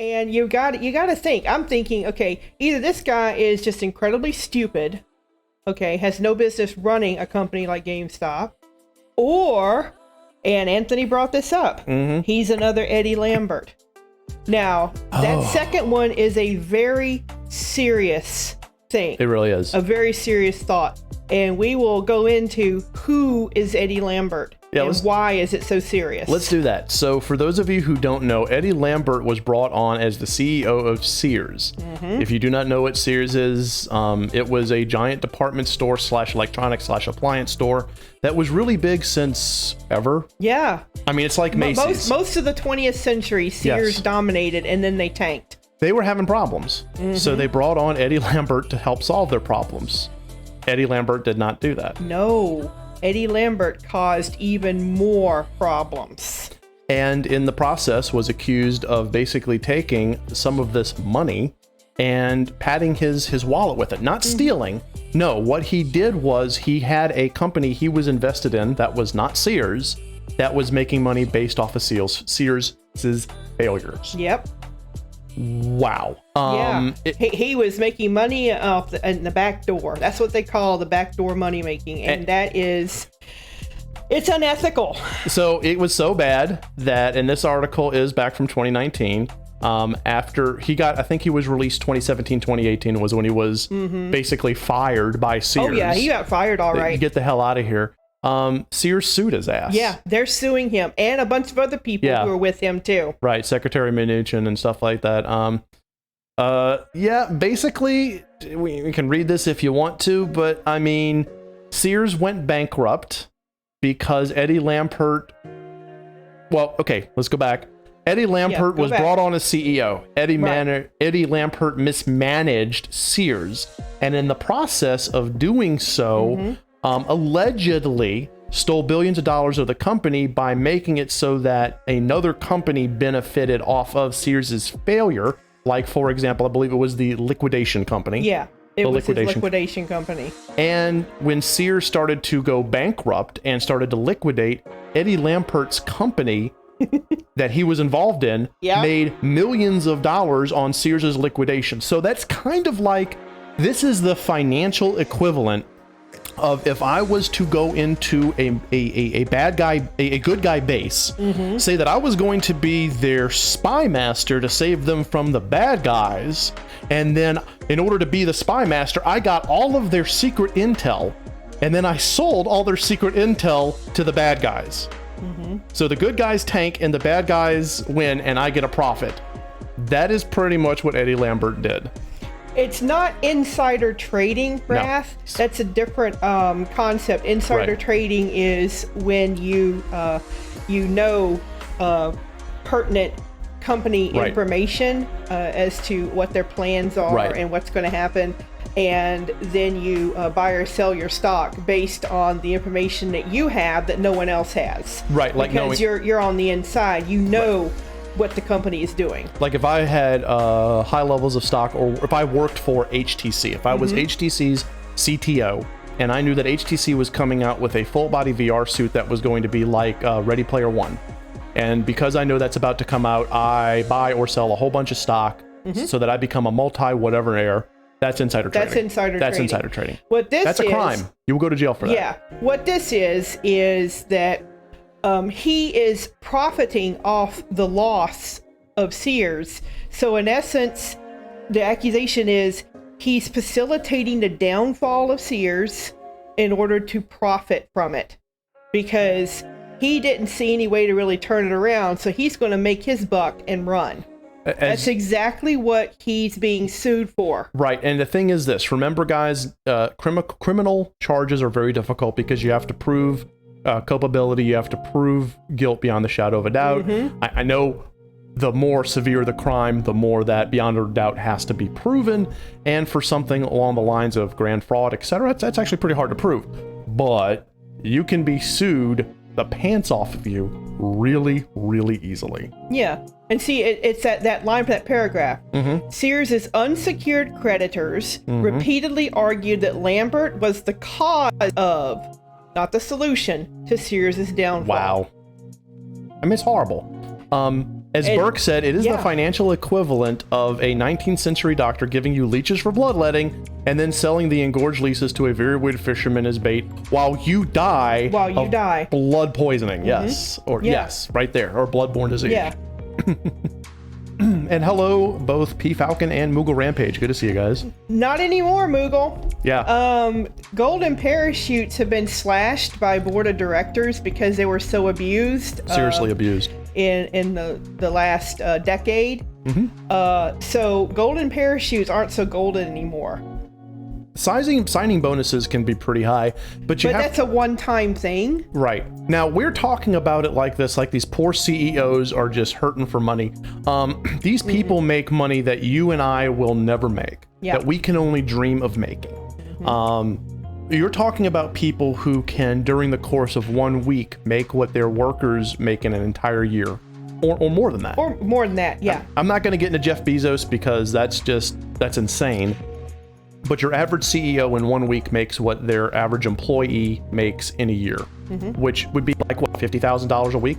And you got to think. I'm thinking, okay, either this guy is just incredibly stupid, okay, has no business running a company like GameStop, or, and Anthony brought this up, he's another Eddie Lampbert. Now, that second one is a very serious thing. It really is. A very serious thought. And we will go into who is Eddie Lampbert and why is it so serious. Let's do that. So for those of you who don't know, Eddie Lampbert was brought on as the CEO of Sears. If you do not know what Sears is, it was a giant department store / electronics / appliance store that was really big since ever. Yeah. I mean, it's like Macy's. Most of the 20th century, Sears dominated, and then they tanked. They were having problems. So they brought on Eddie Lampbert to help solve their problems. Eddie Lampbert did not do that. No, Eddie Lampbert caused even more problems. And in the process was accused of basically taking some of this money and padding his wallet with it. Not stealing. No, what he did was he had a company he was invested in that was not Sears, that was making money based off of Sears' failures. Yep. Wow. He was making money in the back door. That's what they call the backdoor money making, and that is, it's unethical. So it was so bad that, and this article is back from 2019. After he got, I think he was released 2017, 2018 was when he was basically fired by Sears. Oh yeah, he got fired. All right. Get the hell out of here. Sears sued his ass. Yeah, they're suing him and a bunch of other people who are with him too. Right, Secretary Mnuchin and stuff like that. Basically, we can read this if you want to, but I mean, Sears went bankrupt because Eddie Lampbert. Well, okay, let's go back. Eddie Lampbert was brought on as CEO. Eddie Lampbert mismanaged Sears, and in the process of doing so, allegedly stole billions of dollars of the company by making it so that another company benefited off of Sears's failure. Like, for example, I believe it was the liquidation company. Yeah, it was his liquidation company. And when Sears started to go bankrupt and started to liquidate, Eddie Lampert's company that he was involved in made millions of dollars on Sears's liquidation. So that's kind of like, this is the financial equivalent of if I was to go into a bad guy, a good guy base, say that I was going to be their spy master to save them from the bad guys, and then in order to be the spy master, I got all of their secret intel, and then I sold all their secret intel to the bad guys. So the good guys tank and the bad guys win, and I get a profit. That is pretty much what Eddie Lampbert did. It's not insider trading, Wrath. No. That's a different concept. Insider trading is when you know pertinent company information as to what their plans are and what's going to happen, and then you buy or sell your stock based on the information that you have that no one else has. Right, like because you're on the inside, you know. What the company is doing. Like if I had high levels of stock, or if I worked for HTC, if I was HTC's CTO, and I knew that HTC was coming out with a full body VR suit that was going to be like Ready Player One, and because I know that's about to come out, I buy or sell a whole bunch of stock so that I become a multi-whatever-aire. That's insider trading. That's insider trading. That's a crime. You will go to jail for that. Yeah. What this is that he is profiting off the loss of Sears. So in essence, the accusation is he's facilitating the downfall of Sears in order to profit from it, because he didn't see any way to really turn it around. So he's going to make his buck and run. That's exactly what he's being sued for. Right. And the thing is this, remember guys, criminal charges are very difficult because you have to prove culpability, you have to prove guilt beyond the shadow of a doubt. I know the more severe the crime, the more that beyond a doubt has to be proven. And for something along the lines of grand fraud, etc., that's actually pretty hard to prove. But you can be sued the pants off of you really, really easily. Yeah. And see, it's that line for that paragraph. Sears' unsecured creditors repeatedly argued that Lampbert was the cause of, not the solution, to Sears' downfall. Wow. I mean, it's horrible. As Burke said, it is the financial equivalent of a 19th century doctor giving you leeches for bloodletting and then selling the engorged leeches to a very weird fisherman as bait while you die of blood poisoning. Yes. Or yes, right there. Or bloodborne disease. Yeah. And hello, both P. Falcon and Moogle Rampage. Good to see you guys. Not anymore, Moogle. Yeah. Golden parachutes have been slashed by board of directors because they were so abused. Seriously abused. In the last decade. So golden parachutes aren't so golden anymore. Signing bonuses can be pretty high, but that's a one-time thing. Right. Now, we're talking about it like this, like these poor CEOs are just hurting for money. These people make money that you and I will never make, that we can only dream of making. You're talking about people who can, during the course of 1 week, make what their workers make in an entire year, or more than that. Or more than that, yeah. I'm not going to get into Jeff Bezos because that's insane. But your average CEO in 1 week makes what their average employee makes in a year, which would be like, what, $50,000 a week?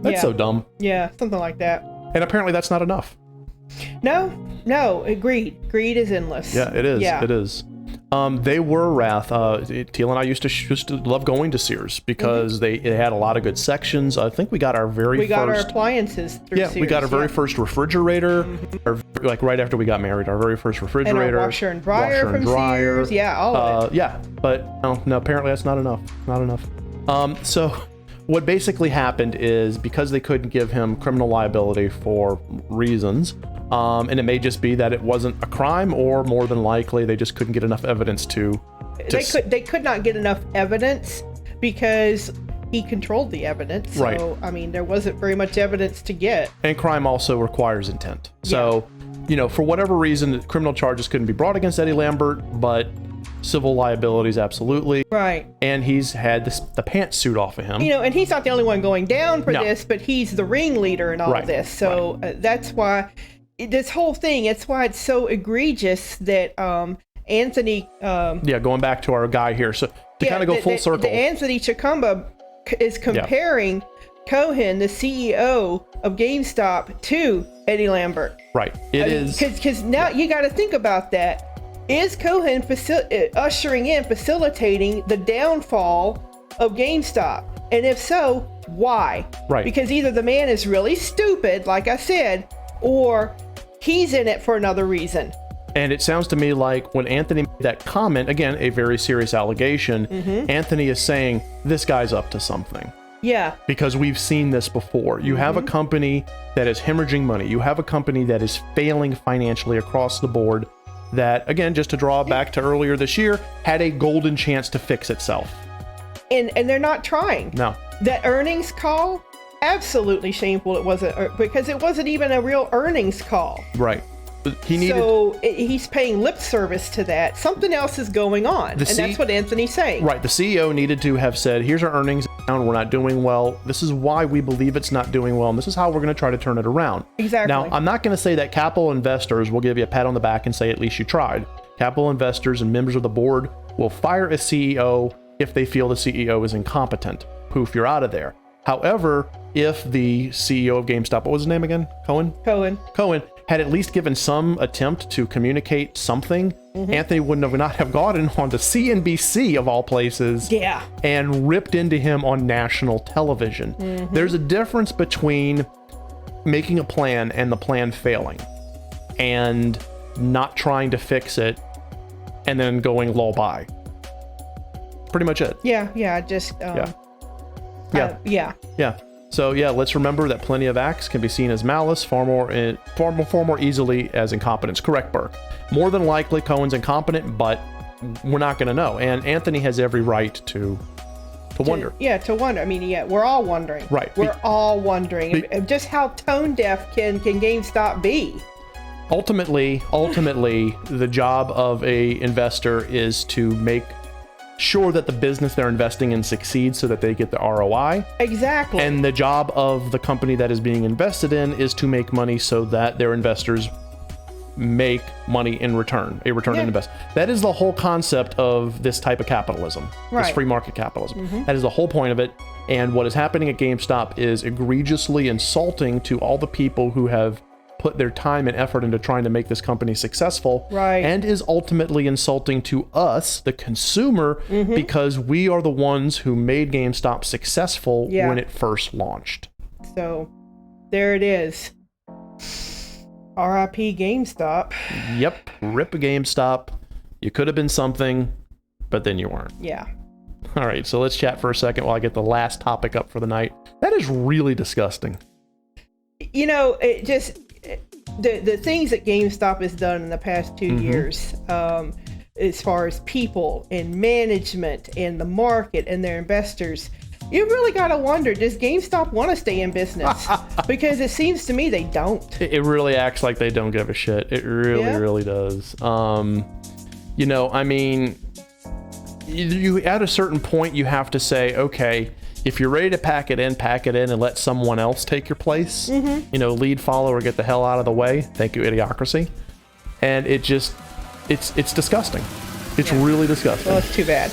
That's so dumb. Yeah, something like that. And apparently that's not enough. No, agreed. Greed is endless. Yeah, it is. Yeah. It is. They were Wrath. Teal and I used to love going to Sears because they had a lot of good sections. I think we got our our appliances through Sears. We got our very first refrigerator, like right after we got married, our very first refrigerator. And our washer and dryer from Sears. Yeah, all of it. Yeah, but no, apparently that's not enough. Not enough. So what basically happened is because they couldn't give him criminal liability for reasons, and it may just be that it wasn't a crime, or more than likely they just couldn't get enough evidence to they could not get enough evidence because he controlled the evidence. So, right. I mean, there wasn't very much evidence to get. And crime also requires intent. So, for whatever reason, criminal charges couldn't be brought against Eddie Lampbert, but civil liabilities absolutely. Right. And he's had the pantsuit off of him. And he's not the only one going down for this, but he's the ringleader in all of this. So that's why this whole thing, it's why it's so egregious that Anthony... going back to our guy here. So to kind of go full circle. Anthony Chikumba is comparing Cohen, the CEO of GameStop, to Eddie Lampbert. Right. It is. Because now you got to think about that. Is Cohen facilitating the downfall of GameStop? And if so, why? Right. Because either the man is really stupid, like I said, or he's in it for another reason. And it sounds to me like when Anthony made that comment, again, a very serious allegation, Anthony is saying, this guy's up to something. Yeah. Because we've seen this before. You have a company that is hemorrhaging money. You have a company that is failing financially across the board that, again, just to draw back to earlier this year, had a golden chance to fix itself. And they're not trying. No. That earnings call, absolutely shameful. It wasn't, because it wasn't even a real earnings call. Right. He's paying lip service to that. Something else is going on, and that's what Anthony's saying. Right. The CEO needed to have said, here's our earnings, we're not doing well. This is why we believe it's not doing well, and this is how we're going to try to turn it around. Exactly. Now, I'm not going to say that capital investors will give you a pat on the back and say, at least you tried. Capital investors and members of the board will fire a CEO if they feel the CEO is incompetent. Poof, you're out of there. However, if the CEO of GameStop, what was his name again? Cohen had at least given some attempt to communicate something, Anthony would not have gotten onto CNBC of all places and ripped into him on national television. There's a difference between making a plan and the plan failing and not trying to fix it and then going lull-by. Pretty much it. So let's remember that plenty of acts can be seen as malice far more easily as incompetence. Correct, Burke. More than likely, Cohen's incompetent, but we're not going to know. And Anthony has every right to wonder. To wonder. I mean, we're all wondering. Right. We're all wondering just how tone deaf can GameStop be. Ultimately, the job of a investor is to make sure that the business they're investing in succeeds so that they get the ROI. Exactly. And the job of the company that is being invested in is to make money so that their investors make money in return, a return on investment. That is the whole concept of this type of capitalism, this free market capitalism. That is the whole point of it. And what is happening at GameStop is egregiously insulting to all the people who have put their time and effort into trying to make this company successful, right, and is ultimately insulting to us, the consumer, because we are the ones who made GameStop successful when it first launched. So there it is. RIP GameStop. Yep, rip GameStop. You could have been something, but then you weren't. Yeah. All right, so let's chat for a second while I get the last topic up for the night. That is really disgusting. You know, it just, the things that GameStop has done in the past 2 years, as far as people and management and the market and their investors, you really got to wonder, does GameStop want to stay in business? Because it seems to me they don't. It really acts like they don't give a shit. It really, really does. You know, I mean, you at a certain point, you have to say, okay, if you're ready to pack it in and let someone else take your place, you know, lead, follow, or get the hell out of the way. Thank you, Idiocracy. And it just, it's disgusting. It's really disgusting. Well, it's too bad.